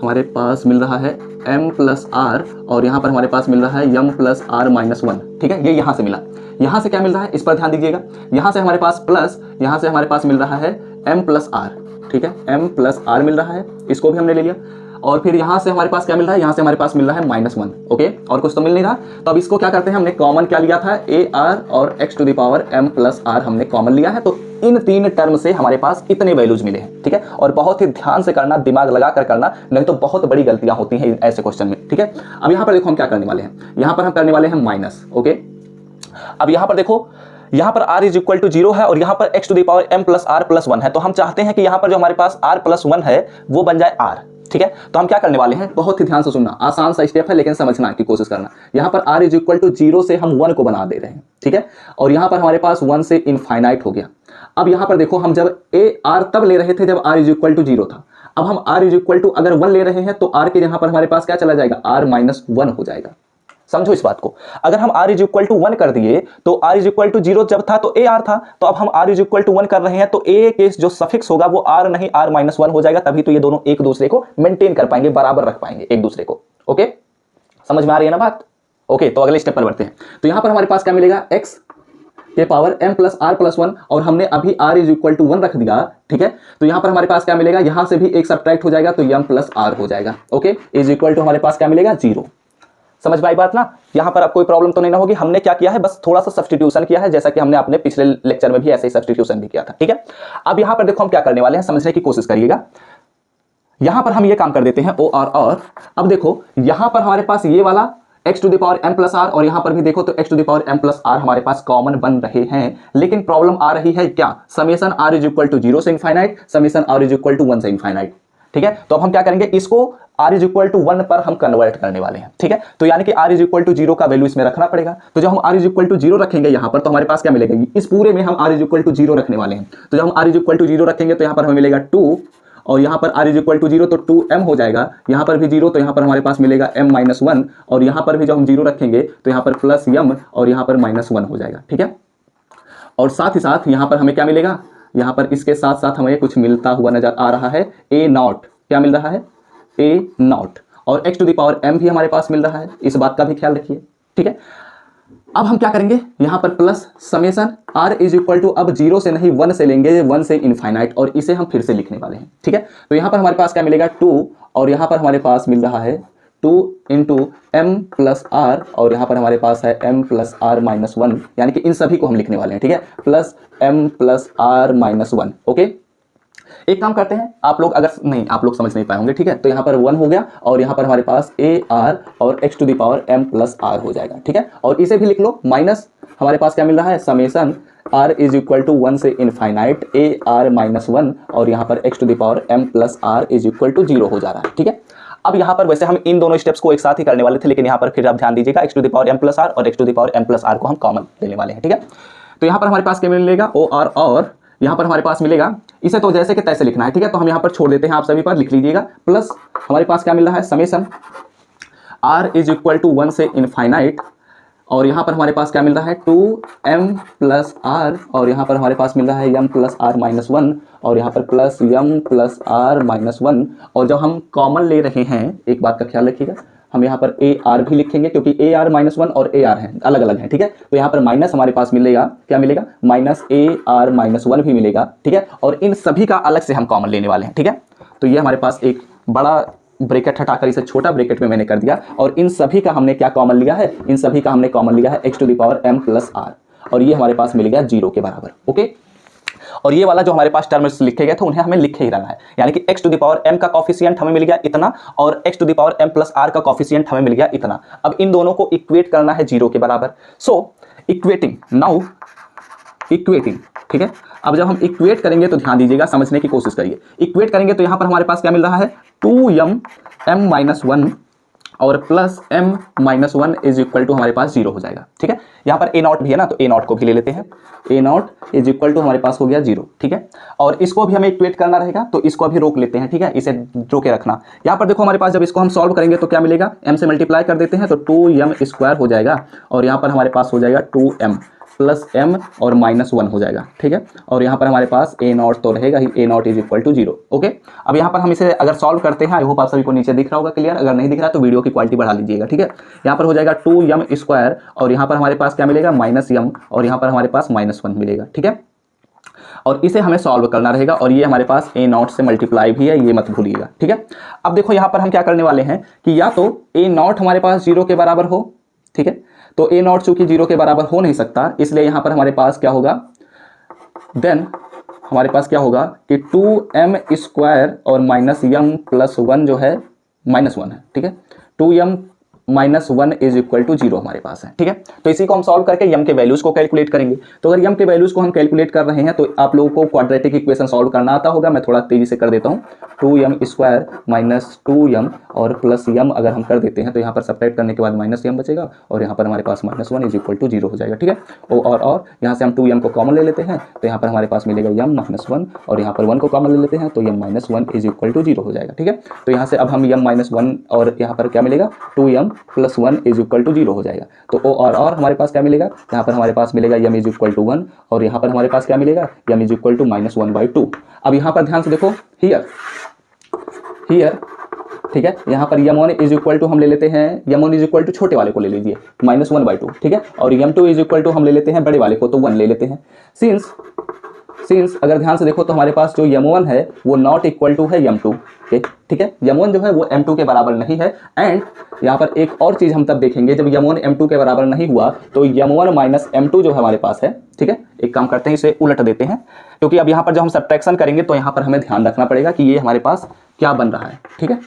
हमारे पास मिल रहा है m प्लस आर, और यहाँ पर हमारे पास मिल रहा है m प्लस आर माइनस 1, ठीक है। ये यहाँ से मिला, यहाँ से क्या मिल रहा है, इस पर ध्यान दीजिएगा। यहाँ से हमारे पास प्लस, यहाँ से हमारे पास मिल रहा है m प्लस आर, ठीक है, m प्लस आर मिल रहा है, इसको भी हमने ले लिया। और फिर यहाँ से हमारे पास क्या मिल रहा है, यहाँ से हमारे पास मिल रहा है -1, ओके, और कुछ तो मिल नहीं रहा। तो अब इसको क्या करते हैं, हमने कॉमन क्या लिया था, AR और x to the power m plus r हमने कॉमन लिया है। तो इन 3 टर्म से हमारे पास इतने वैल्यूज मिले हैं, ठीक है। और बहुत ही ध्यान से करना, दिमाग लगा कर करना, नहीं तो बहुत बड़ी गलतियां होती हैं ऐसे क्वेश्चन में, ठीक है। अब यहाँ पर देखो हम क्या करने वाले हैं, यहाँ पर हम करने वाले हैं माइनस, ओके। अब यहाँ पर देखो, यहाँ पर r इज इक्वल टू 0 है, और यहाँ पर x to the power m plus r plus 1 है। तो हम चाहते हैं कि यहाँ पर जो हमारे पास r प्लस 1 है वो बन जाए r, ठीक है। तो हम क्या करने वाले हैं, बहुत ही ध्यान से सुनना, आसान सा स्टेप है लेकिन समझना की कोशिश करना। यहाँ पर r इज इक्वल टू 0 से हम 1 को बना दे रहे हैं, ठीक है। और यहाँ पर हमारे पास 1 से इनफाइनाइट हो गया। अब यहाँ पर देखो, हम जब AR तब ले रहे थे जब r इज इक्वल टू 0 था। अब हम r इज इक्वल टू अगर 1 ले रहे हैं तो r के यहाँ पर हमारे पास क्या चला जाएगा, r माइनस 1 हो जाएगा। समझो इस बात को, अगर हम r इज इक्वल टू 1 कर दिए तो r इज इक्वल टू 0 जब था तो AR था, तो अब हम r इज इक्वल टू 1 कर रहे हैं तो a के जो सफिक्स होगा वो r नहीं r माइनस 1 हो जाएगा। तभी तो ये दोनों एक दूसरे को मेंटेन कर पाएंगे, बराबर रख पाएंगे एक दूसरे को। ओके, समझ में आ रही है ना बात। ओके, तो अगले स्टेप पर बढ़ते हैं। तो यहां पर हमारे पास क्या मिलेगा, x के power m plus r plus 1, और हमने अभी r इज इक्वल टू 1 रख दिया, ठीक है। तो यहां पर हमारे पास क्या मिलेगा, यहां से भी एक सब्ट्रैक्ट हो जाएगा तो m प्लस आर हो जाएगा। ओके, इज इक्वल टू हमारे पास क्या मिलेगा, 0। समझ में आई बात ना। यहां पर अब कोई प्रॉब्लम तो नहीं ना होगी। हमने क्या किया है, बस थोड़ा सा सब्स्टिट्यूशन किया है, जैसा कि हमने अपने पिछले लेक्चर में भी ऐसे ही सब्स्टिट्यूशन भी किया था, ठीक है। अब यहां पर देखो हम क्या करने वाले हैं, समझने की कोशिश करिएगा। यहां पर हम ये काम कर देते हैं और अब देखो यहां पर हमारे पास ये वाला x to the power m plus r, और यहां पर भी देखो तो x to the power m plus r हमारे पास कॉमन बन रहे हैं। लेकिन प्रॉब्लम आ रही है क्या, summation r is equal to 0 से infinite, summation r is equal to 1 से इनफाइनाइट। ठीक है। तो अब हम क्या करेंगे, इसको r इज इक्वल टू 1 पर हम कन्वर्ट करने वाले हैं, ठीक है। तो यानी कि r इज इक्वल टू 0 का वैल्यू इसमें रखना पड़ेगा। तो जब हम r इज इक्वल टू 0 रखेंगे यहाँ पर, तो हमारे पास क्या मिलेगा, इस पूरे में हम r इज इक्वल टू 0 रखने वाले हैं। तो जब हम r इज इक्वल टू 0 रखेंगे तो यहाँ पर हमें मिलेगा 2, और यहाँ पर r इज इक्वल टू 0 तो 2m हो जाएगा, यहाँ पर भी 0 तो यहाँ पर हमारे पास मिलेगा m माइनस 1, और यहाँ पर भी जब हम 0 रखेंगे तो यहाँ पर प्लस m और यहाँ पर माइनस 1 हो जाएगा, ठीक है। और साथ ही साथ यहाँ पर हमें क्या मिलेगा, यहाँ पर इसके साथ साथ हमें कुछ मिलता हुआ नजर आ रहा है, a नॉट, क्या मिल रहा है, a नॉट, और x to the power m भी हमारे पास मिल रहा है, इस बात का भी ख्याल रखिए, ठीक है। अब हम क्या करेंगे, यहाँ पर plus summation r is equal to, अब 0 से नहीं 1 से लेंगे, 1 से इनफाइनाइट, और इसे हम फिर से लिखने वाले हैं, ठीक है। तो यहाँ पर हमारे पास क्या मिलेगा 2, और यहाँ पर हमारे पास मिल रहा है 2 इंटू m प्लस r, और यहाँ पर हमारे पास है m प्लस r माइनस 1, यानी कि इन सभी को हम लिखने वाले हैं, ठीक है, plus m plus r minus 1। Okay, एक काम करते हैं, आप लोग अगर नहीं, आप लोग समझ नहीं पाए होंगे, ठीक है। तो यहाँ पर 1 हो गया, और यहाँ पर हमारे पास a r और x to the power m plus r हो जाएगा, ठीक है। और इसे भी लिख लो, माइनस हमारे पास क्या मिल रहा है, summation r is equal to 1 से इनफाइनाइट a r माइनस 1, और यहाँ पर x to the power m plus r is equal to 0 हो जा रहा है, ठीक है। अब यहाँ पर वैसे हम इन दोनों स्टेप्स को एक साथ ही करने वाले थे, लेकिन यहाँ पर फिर आप ध्यान दीजिएगा, x to the power m plus r और x to the power m plus r को हम कॉमन लेने वाले हैं, ठीक है। तो यहाँ पर हमारे पास क्या मिलेगा, o r, और यहाँ पर हमारे पास मिलेगा, इसे तो जैसे कि तैसे लिखना है, ठीक है। तो हम यहाँ पर छोड़ देते हैं, आप सभी पर लिख लीजिएगा, प्लस हमारे पास क्या मिल रहा है, summation r is equal to 1 से इनफाइनाइट, और यहाँ पर हमारे पास क्या मिल रहा है 2m प्लस r, और यहाँ पर हमारे पास मिल रहा है m प्लस r माइनस 1, और यहाँ पर plus m plus r minus 1। और जब हम कॉमन ले रहे हैं, एक बात का ख्याल रखिएगा, हम यहाँ पर a r भी लिखेंगे, क्योंकि a r माइनस 1 और a r है, अलग अलग हैं, ठीक है। तो यहाँ पर माइनस हमारे पास मिलेगा, क्या मिलेगा, माइनस a r माइनस 1 भी मिलेगा, ठीक है। और इन सभी का अलग से हम कॉमन लेने वाले हैं, ठीक है। तो ये हमारे पास एक बड़ा ब्रैकेट हटाकर इसे छोटा ब्रैकेट में मैंने कर दिया, और इन सभी का हमने क्या कॉमन लिया है, इन सभी का हमने कॉमन लिया है x to the power m plus r, और ये हमारे पास मिल गया 0 के बराबर। ओके, और ये वाला जो हमारे पास टर्म्स लिखे गए थे उन्हें हमें लिखे ही रहना है, यानी कि x to the power m का कॉफिशिएंट हमें मिल गया इतना, और x to the power m plus r का कॉफिशिएंट हमें मिल गया इतना। अब इन दोनों को इक्वेट करना है 0 के बराबर। सो इक्वेटिंग, नाउ इक्वेटिंग, ठीक है। अब जब हम इक्वेट करेंगे तो ध्यान दीजिएगा, समझने की कोशिश करिए। इक्वेट करेंगे तो यहाँ पर हमारे पास क्या मिल रहा है, 2m m माइनस 1 और plus m minus 1 is equal to हमारे पास 0 हो जाएगा, ठीक है। यहाँ पर a नॉट भी है ना, तो a नॉट को भी ले लेते हैं, a naught is equal to हमारे पास हो गया 0, ठीक है। और इसको भी हमें इक्वेट करना रहेगा, तो इसको अभी रोक लेते हैं, ठीक है, इसे रोके रखना। यहाँ पर देखो हमारे पास जब इसको हम सॉल्व करेंगे तो क्या मिलेगा, m से मल्टीप्लाई कर देते हैं तो 2m स्क्वायर हो जाएगा, और यहाँ पर हमारे पास हो जाएगा 2m प्लस m और माइनस 1 हो जाएगा, ठीक है। और यहाँ पर हमारे पास a नॉट तो रहेगा ही, a naught is equal to 0। Okay, अब यहाँ पर हम इसे अगर सॉल्व करते हैं, आई होप आप सभी को नीचे दिख रहा होगा क्लियर, अगर नहीं दिख रहा तो वीडियो की क्वालिटी बढ़ा लीजिएगा, ठीक है। यहाँ पर हो जाएगा 2m स्क्वायर, और यहाँ पर हमारे पास क्या मिलेगा, माइनस m, और यहाँ पर हमारे पास माइनस 1 मिलेगा, ठीक है। और इसे हमें सॉल्व करना रहेगा, और ये हमारे पास a नॉट से मल्टीप्लाई भी है, ये मत भूलिएगा, ठीक है। अब देखो यहाँ पर हम क्या करने वाले हैं कि या तो a नॉट हमारे पास 0 के बराबर हो, ठीक है। तो a नॉट चूंकि 0 के बराबर हो नहीं सकता, इसलिए यहाँ पर हमारे पास क्या होगा, देन हमारे पास क्या होगा कि 2m स्क्वायर और माइनस m प्लस 1 जो है माइनस 1 है, ठीक है। 2m minus 1 is equal to 0 हमारे पास है, ठीक है। तो इसी को हम सॉल्व करके m के वैल्यूज को कैलकुलेट करेंगे। तो अगर m के वैल्यूज को हम कैलकुलेट कर रहे हैं तो आप लोगों को क्वाड्रेटिक इक्वेशन सॉल्व करना आता होगा, मैं थोड़ा तेजी से कर देता हूँ। 2m स्क्वायर माइनस 2m और प्लस m अगर हम कर देते हैं तो यहाँ पर सब्ट्रैक्ट करने के बाद माइनस m बचेगा, और यहाँ पर हमारे पास माइनस 1 इज इक्वल टू 0 हो जाएगा, ठीक है। और यहाँ से हम 2m को कॉमन ले लेते हैं, तो यहाँ पर हमारे पास मिलेगा m माइनस 1, और यहाँ पर 1 को कॉमन ले लेते हैं तो m minus 1 is equal to 0 हो जाएगा, ठीक है। तो यहाँ से अब हम m माइनस 1 और यहाँ पर क्या मिलेगा 2m plus 1 is equal to 0 हो जाएगा। तो o और हमारे पास क्या मिलेगा, यहाँ पर हमारे पास मिलेगा m इज इक्वल टू 1, और यहाँ पर हमारे पास क्या मिलेगा m is equal to minus 1/2। अब यहाँ पर ध्यान से देखो, हियर ठीक है, यहाँ पर m1 इज इक्वल टू हम ले लेते हैं, m1 इज इक्वल टू छोटे वाले को ले लीजिए माइनस 1/2, ठीक है। और m2 इज इक्वल टू हम ले लेते हैं बड़े वाले को, तो 1 ले लेते हैं। सिंस अगर ध्यान से देखो तो हमारे पास जो m1 है वो नॉट इक्वल टू है m2 के, ठीक है। m1 जो है वो m2 के बराबर नहीं है। एंड यहाँ पर एक और चीज हम तब देखेंगे, जब m1 m2 के बराबर नहीं हुआ तो m1 माइनस m2 जो हमारे पास है, ठीक है। एक काम करते हैं, इसे उलट देते हैं, क्योंकि अब यहाँ पर जब हम सब्ट्रैक्शन करेंगे तो यहाँ पर हमें ध्यान रखना पड़ेगा कि ये हमारे पास क्या बन रहा है, ठीक है।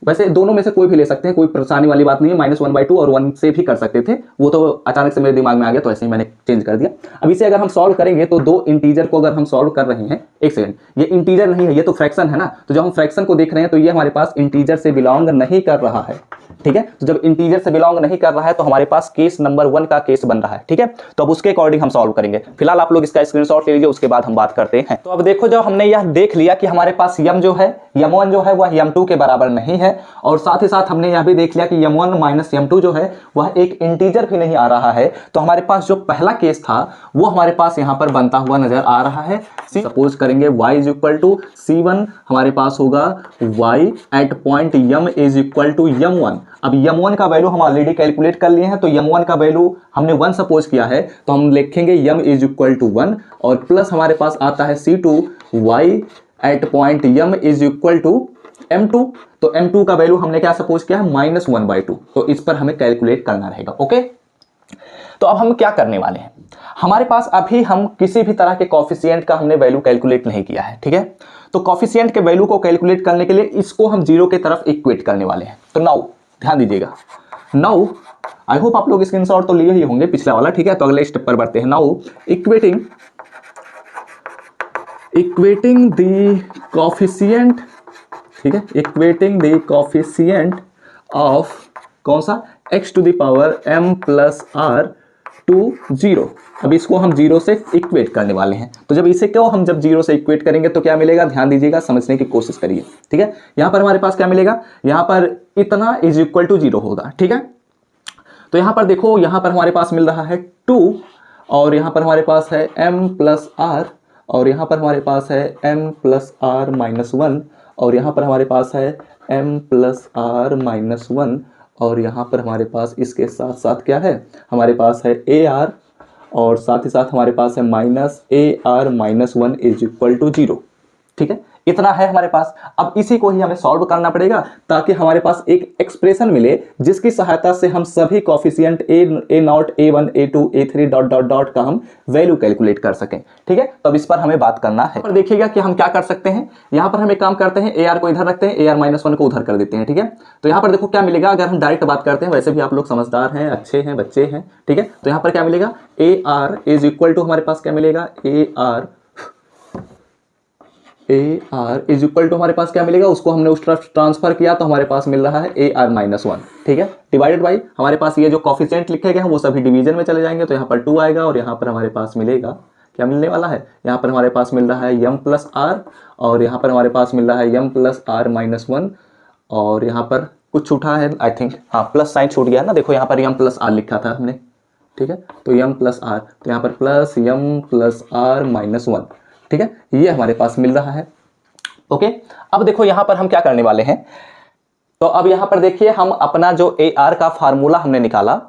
वैसे दोनों में से कोई भी ले सकते हैं, कोई परेशानी वाली बात नहीं है। -1/2 और 1 से भी कर सकते थे, वो तो अचानक से मेरे दिमाग में आ गया तो ऐसे ही मैंने चेंज कर दिया। अब इसे अगर हम सॉल्व करेंगे तो दो इंटीजर को अगर हम सॉल्व कर रहे हैं, एक सेकंड, ये इंटीजर नहीं है, ये तो फ्रैक्शन है ना। तो जब हम फ्रैक्शन को देख रहे हैं तो ये हमारे पास इंटीजर से बिलोंग नहीं कर रहा है, ठीक है। तो जब इंटीजर से बिलोंग नहीं कर रहा है तो हमारे पास केस नंबर 1 का केस बन रहा है, ठीक है। तो अब उसके अकॉर्डिंग हम सॉल्व करेंगे। फिलहाल आप लोग इसका स्क्रीनशॉट ले लीजिए, उसके बाद हम बात करते हैं। तो अब देखो, जब हमने यह देख लिया कि हमारे पास यम जो है, यम1 जो है वह यम2 के बराबर नहीं है, और साथ ही साथ हमने यह भी देख लिया कि यम1 माइनस यम2 जो है वह एक इंटीजर भी नहीं आ रहा है, तो हमारे पास जो पहला केस था वो हमारे पास यहां पर बनता हुआ नजर आ रहा है। सपोज करेंगे y is equal to c1, हमारे पास होगा y at point m is equal to m1। अब m1 का वैल्यू हम ऑलरेडी कैलकुलेट कर लिए हैं, तो m1 का वैल्यू हमने 1 सपोज किया है, तो हम लिखेंगे m इज इक्वल टू 1, और प्लस हमारे पास आता है c2 y at point m is equal to m2। तो m2 का वैल्यू हमने क्या सपोज किया है, -1/2, तो इस पर हमें कैलकुलेट करना रहेगा। ओके, तो अब हम क्या करने वाले हैं, हमारे पास अभी हम किसी भी तरह के कॉफिशिएंट का हमने वैल्यू कैलकुलेट नहीं किया है, ठीक है। तो कॉफिशिएंट के वैल्यू को कैलकुलेट करने के लिए इसको हम 0 की तरफ इक्वेट करने वाले हैं। तो नाउ ध्यान दीजिएगा, नाउ आई होप आप लोग स्क्रीनशॉट तो लिए ही होंगे पिछला वाला, ठीक है। तो अगले स्टेप पर बढ़ते हैं। नाउ इक्वेटिंग द कॉफिशिएंट, ठीक है, इक्वेटिंग द कॉफिशिएंट ऑफ कौन सा, x to the power m plus r to 0। अब इसको हम 0 से इक्वेट करने वाले हैं। तो जब इसे क्यों हम जब 0 से इक्वेट करेंगे तो क्या मिलेगा, ध्यान दीजिएगा, समझने की कोशिश करिए, ठीक है। यहां पर हमारे पास क्या मिलेगा, यहां पर इतना इज इक्वल टू 0 होगा, ठीक है। तो यहां पर देखो, यहां पर हमारे पास मिल रहा है 2, और यहां पर हमारे पास है m प्लस r, और यहां पर हमारे पास है m प्लस r माइनस 1, और यहां पर हमारे पास है m प्लस r माइनस 1, और यहाँ पर हमारे पास इसके साथ साथ क्या है, हमारे पास है AR, और साथ ही साथ हमारे पास है -AR minus 1 is equal to 0, ठीक है। इतना है हमारे पास। अब इसी को ही हमें सॉल्व करना पड़ेगा ताकि हमारे पास एक एक्सप्रेशन मिले जिसकी सहायता से हम सभी coefficient A0, A1, A2, A3 dot dot dot का हम वैल्यू कैलकुलेट कर सकें, ठीक है। तो अब इस पर हमें बात करना है। पर देखिएगा कि हम क्या कर सकते हैं, यहां पर हम एक काम करते हैं, AR को इधर रखते हैं, AR माइनस 1 को उधर कर देते हैं, ठीक है। तो यहां पर देखो क्या मिलेगा, अगर हम डायरेक्ट बात करते हैं, वैसे भी आप लोग समझदार हैं, अच्छे हैं, बच्चे हैं, ठीक है। तो यहां पर क्या मिलेगा, AR इज इक्वल टू हमारे पास क्या मिलेगा, AR इज इक्वल टू हमारे पास क्या मिलेगा, उसको हमने उस तरफ ट्रांसफर किया तो हमारे पास मिल रहा है AR माइनस 1, ठीक है, डिवाइडेड बाई हमारे पास ये जो कॉफिशिएंट लिखे गए हैं वो सभी डिवीजन में चले जाएंगे, तो यहाँ पर 2 आएगा, और यहाँ पर हमारे पास मिलेगा, क्या मिलने वाला है, यहाँ पर हमारे पास मिल रहा है m प्लस r, और यहाँ पर हमारे पास मिल रहा है m प्लस r माइनस 1, और यहाँ पर कुछ छूटा है आई थिंक, हाँ प्लस साइन छूट गया ना, देखो यहाँ पर m प्लस r लिखा था हमने, ठीक है। तो m प्लस r, तो यहाँ पर plus m plus r minus 1, ठीक है, ये हमारे पास मिल रहा है। ओके, अब देखो यहां पर हम क्या करने वाले हैं, तो अब यहां पर देखिए, हम अपना जो AR का फार्मूला हमने निकाला,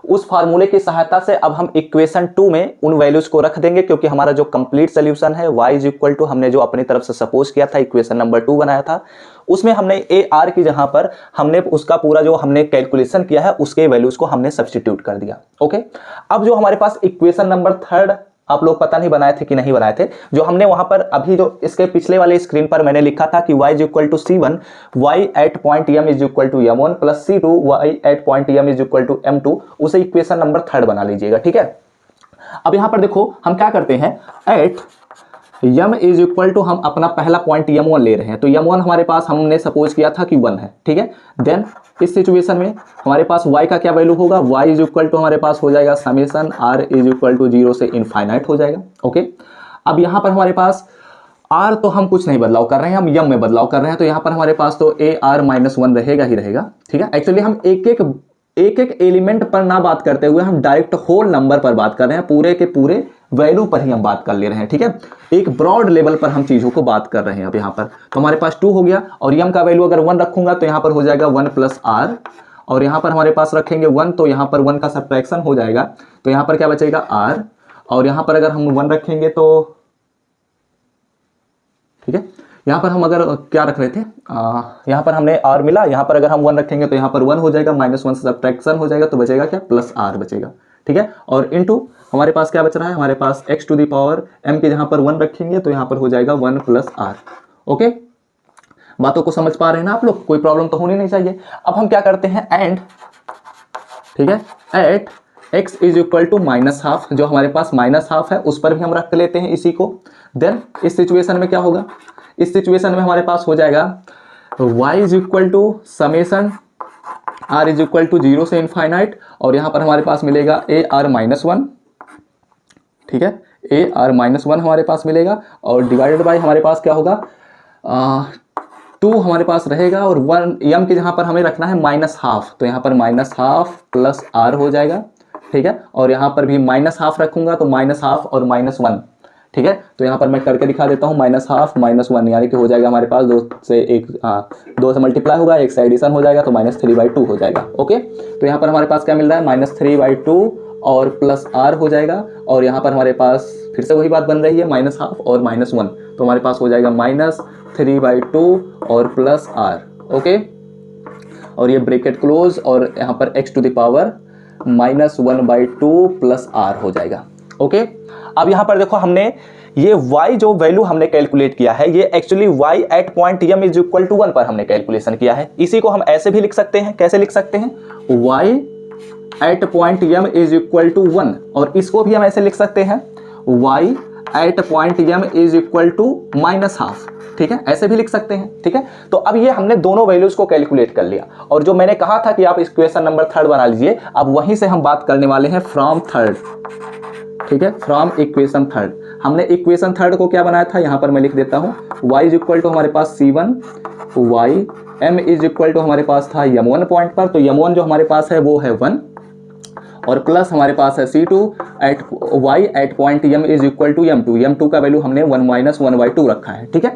उस फार्मूले की सहायता से अब हम इक्वेशन 2 में उन वैल्यूज को रख देंगे, क्योंकि हमारा जो कंप्लीट सोल्यूशन है y इज इक्वल टू, हमने जो अपनी तरफ से सपोज किया था, इक्वेशन नंबर 2 बनाया था, उसमें हमने AR की जहां पर हमने उसका पूरा जो हमने कैलकुलेशन किया है उसके वैल्यूज को हमने सब्स्टिट्यूट कर दिया। ओके, अब जो हमारे पास इक्वेशन नंबर 3 आप लोग पता नहीं बनाए थे कि नहीं बनाए थे, जो हमने वहां पर अभी जो इसके पिछले वाले स्क्रीन पर मैंने लिखा था कि y is equal to c1 y at point m is equal to m1 plus c2 y at point m is equal to m2, उसे इक्वेशन नंबर 3 बना लीजिएगा, ठीक है। अब यहां पर देखो हम क्या करते हैं, at m is equal to, हम अपना पहला पॉइंट m1 ले रहे हैं, तो m1 हमारे पास हमने सपोज किया था कि 1 है, ठीक है। देन इस सिचुएशन में हमारे पास y का क्या वैल्यू होगा, y इज इक्वल टू हमारे पास हो जाएगा summation r is equal to 0 से इनफाइनाइट हो जाएगा। ओके, अब यहाँ पर हमारे पास r तो हम कुछ नहीं बदलाव कर रहे हैं, हम m में बदलाव कर रहे हैं, तो यहाँ पर हमारे पास तो AR माइनस 1 रहेगा ही रहेगा, ठीक है। एक्चुअली हम एक एक एलिमेंट पर ना बात करते हुए हम डायरेक्ट होल नंबर पर बात कर रहे हैं, पूरे के पूरे वैल्यू पर ही हम बात कर ले रहे हैं, ठीक है। एक ब्रॉड लेवल पर हम चीजों को बात कर रहे हैं। अब यहाँ पर तो हमारे पास 2 हो गया, और m का वैल्यू अगर 1 रखूंगा तो यहाँ पर हो जाएगा 1 प्लस r, और यहाँ पर हमारे पास रखेंगे 1 तो यहाँ पर 1 का सब्ट्रैक्शन हो जाएगा, तो यहाँ पर क्या बचेगा r, और यहाँ पर अगर हम 1 रखेंगे तो ठीक है, यहाँ पर हम अगर क्या रख रहे थे, यहाँ पर हमने r मिला, यहाँ पर अगर हम 1 रखेंगे तो यहाँ पर 1 हो जाएगा, -1 से सब्ट्रैक्शन हो जाएगा, तो बचेगा क्या, प्लस r बचेगा, ठीक है। और इनटू हमारे पास क्या बच रहा है, हमारे पास x to the power m के जहाँ पर 1 रखेंगे तो यहाँ पर हो जाएगा 1 प्लस r। ओके, बातों को समझ पा रहे हैं ना आप लोग, कोई प्रॉब्लम तो होनी नहीं चाहिए। अब हम क्या करते हैं, एंड, ठीक है, at x is equal to minus half, जो हमारे पास माइनस हाफ है उस पर भी हम रख लेते हैं इसी को। देन इस सिचुएशन में क्या होगा, इस सिचुएशन में हमारे पास हो जाएगा y is equal to summation r is equal to 0 से इनफाइनाइट, और यहाँ पर हमारे पास मिलेगा ए आर माइनस वन, ठीक है, ए आर माइनस वन हमारे पास मिलेगा, और डिवाइडेड बाय हमारे पास क्या होगा, 2 हमारे पास रहेगा, और 1 यम के जहाँ पर हमें रखना है माइनस हाफ, तो यहाँ पर माइनस हाफ प्लस आर हो जाएगा, ठीक है, और यहाँ पर भी माइनस हाफ रखूंगा तो माइनस हाफ और माइनस वन, ठीक है, तो यहाँ पर मैं करके दिखा देता हूँ, माइनस हाफ माइनस वन, यानी कि हो जाएगा हमारे पास 2 से मल्टीप्लाई होगा, एक से एडिशन हो जाएगा, तो -3/2 हो जाएगा। ओके, तो यहाँ पर हमारे पास क्या मिल रहा है, -3/2 और प्लस आर हो जाएगा, और यहाँ पर हमारे पास फिर से वही बात बन रही है, माइनस हाफ और माइनस वन, तो हमारे पास हो जाएगा -3/2 और प्लस आर। ओके, और ये ब्रैकेट क्लोज, और यहाँ पर x to the power -1/2 plus r हो जाएगा। ओके, अब यहाँ पर देखो हमने ये y जो वैल्यू हमने कैलकुलेट किया है, ये actually y at point m is equal to 1 पर हमने कैलकुलेशन किया है। इसी को हम ऐसे भी लिख सकते हैं, कैसे लिख सकते हैं, y at point m is equal to 1, और इसको भी हम ऐसे लिख सकते हैं y at point m is equal to minus half, ठीक है, ऐसे भी लिख सकते हैं। ठीक है, तो अब ये हमने दोनों वैल्यूज को कैलकुलेट कर लिया, और जो मैंने कहा था कि आप इक्वेशन नंबर 3 बना लीजिए, अब वहीं से हम बात करने वाले हैं फ्रॉम 3, ठीक है, फ्रॉम इक्वेशन 3। हमने इक्वेशन 3 को क्या बनाया था, यहां पर मैं लिख देता हूं, y इज इक्वल टू हमारे पास c1, y m is equal to हमारे पास था m1 पॉइंट पर, तो m1 जो हमारे पास है वो है 1, और प्लस हमारे पास है c2 at y at point m is equal to m2 का वैल्यू हमने 1 - 1/2 रखा है। ठीक है,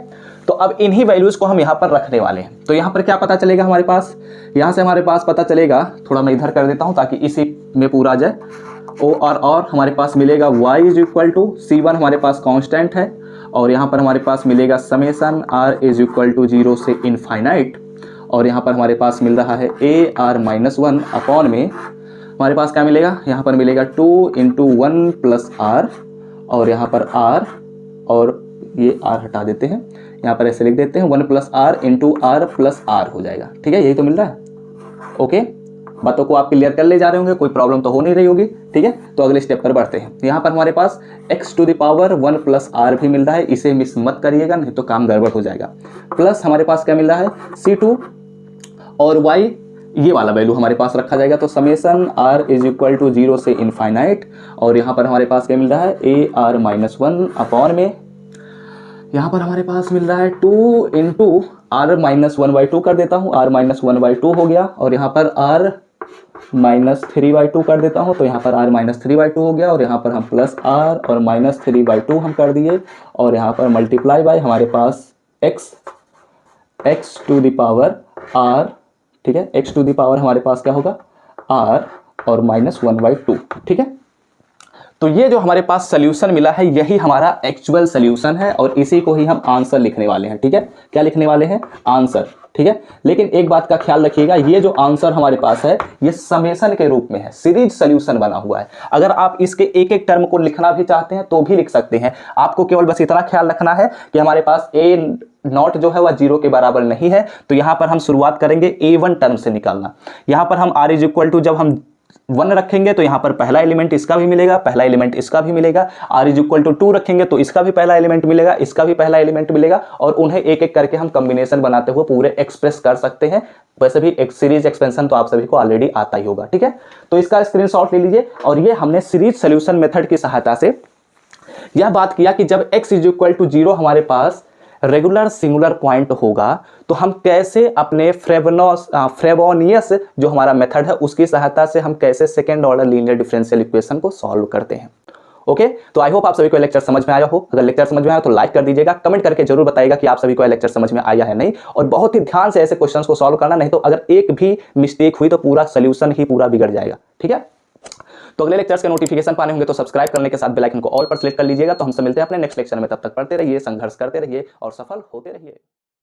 तो अब इन्हीं वैल्यूज को हम यहाँ पर रखने वाले हैं। तो यहाँ पर क्या पता चलेगा हमारे पास, यहाँ से हमारे पास पता चलेगा, थोड़ा मैं इधर कर देता हूँ ताकि इसी में पूरा आ जाए, और हमारे पास मिलेगा y is equal to c1 हमारे पास कांस्टेंट है, और यहाँ पर हमारे पास मिलेगा summation r is equal to 0 से इनफाइनाइट, और यहाँ पर हमारे पास मिल रहा है AR-1 अपॉन में हमारे पास क्या मिलेगा, यहाँ पर मिलेगा 2 × 1 + r, और यहाँ पर r, और ये r हटा देते हैं, यहाँ पर ऐसे लिख देते हैं 1 + r × r + r हो जाएगा। ठीक है, यही तो मिल रहा है। ओके, बातों को आप क्लियर कर ले जा रहे होंगे, कोई प्रॉब्लम तो हो नहीं रही होगी। ठीक है, तो अगले स्टेप पर बढ़ते हैं। यहाँ पर हमारे पास x to the power 1 + r भी मिल रहा है, इसे मिस मत करिएगा नहीं तो काम गड़बड़ हो जाएगा। प्लस हमारे पास क्या मिल रहा है, c2 और y, ये वाला वैल्यू हमारे पास रखा जाएगा, तो summation r is equal to 0 से इनफाइनाइट, और यहाँ पर हमारे पास क्या मिल रहा है, AR-1 अपॉन में यहाँ पर हमारे पास मिल रहा है 2 × r-1/2 कर देता हूँ, r-1/2 हो गया, और यहाँ पर r-3/2 कर देता हूँ, तो यहाँ पर r-3/2 हो गया, और यहाँ पर हम प्लस r और -3/2 हम कर दिए, और यहाँ पर मल्टीप्लाई बाय हमारे पास x to the power r, ठीक है, x टू द पावर हमारे पास क्या होगा r और -1/2। ठीक है, तो ये जो हमारे पास सोल्यूशन मिला है यही हमारा एक्चुअल सोल्यूशन है, और इसी को ही हम आंसर लिखने वाले हैं। ठीक है, क्या लिखने वाले हैं, आंसर। ठीक है, लेकिन एक बात का ख्याल रखिएगा, ये जो आंसर हमारे पास है ये समेशन के रूप में है, सीरीज सोल्यूशन बना हुआ है। अगर आप इसके एक एक टर्म को लिखना भी चाहते हैं तो भी लिख सकते हैं। आपको केवल बस इतना ख्याल रखना है कि हमारे पास A0 जो है वह 0 के बराबर नहीं है, तो यहाँ पर हम शुरुआत करेंगे A1 टर्म से निकालना। यहाँ पर हम r इज इक्वल टू जब हम 1 रखेंगे तो यहाँ पर पहला एलिमेंट इसका भी मिलेगा, पहला एलिमेंट इसका भी मिलेगा, r इज इक्वल टू 2 रखेंगे तो इसका भी पहला एलिमेंट मिलेगा, इसका भी पहला एलिमेंट मिलेगा, और उन्हें एक एक करके हम कॉम्बिनेशन बनाते हुए पूरे एक्सप्रेस कर सकते हैं। वैसे भी एक सीरीज एक्सपेंशन तो आप सभी को ऑलरेडी आता ही होगा। ठीक है, तो इसका स्क्रीनशॉट ले लीजिए, और ये हमने सीरीज सोल्यूशन मेथड की सहायता से यह बात किया कि जब x इज इक्वल टू 0 हमारे पास रेगुलर सिंगुलर पॉइंट होगा तो हम कैसे अपने फ्रेबोनियस जो हमारा मेथड है उसकी सहायता से हम कैसे second order linear differential equation को सॉल्व करते हैं। ओके, तो आई होप आप सभी को लेक्चर समझ में आया हो। अगर लेक्चर समझ में आया तो लाइक कर दीजिएगा, कमेंट करके जरूर बताइएगा कि आप सभी को लेक्चर समझ में आया है नहीं, और बहुत ही ध्यान से ऐसे क्वेश्चंस को सॉल्व करना, नहीं तो अगर एक भी मिस्टेक हुई तो पूरा सोल्यूशन ही पूरा बिगड़ जाएगा। ठीक है, तो अगले लेक्चर्स के नोटिफिकेशन पाने होंगे तो सब्सक्राइब करने के साथ बेल आइकन को ऑल पर सेलेक्ट कर लीजिएगा। तो हमसे मिलते हैं अपने नेक्स्ट लेक्चर में, तब तक पढ़ते रहिए, संघर्ष करते रहिए और सफल होते रहिए।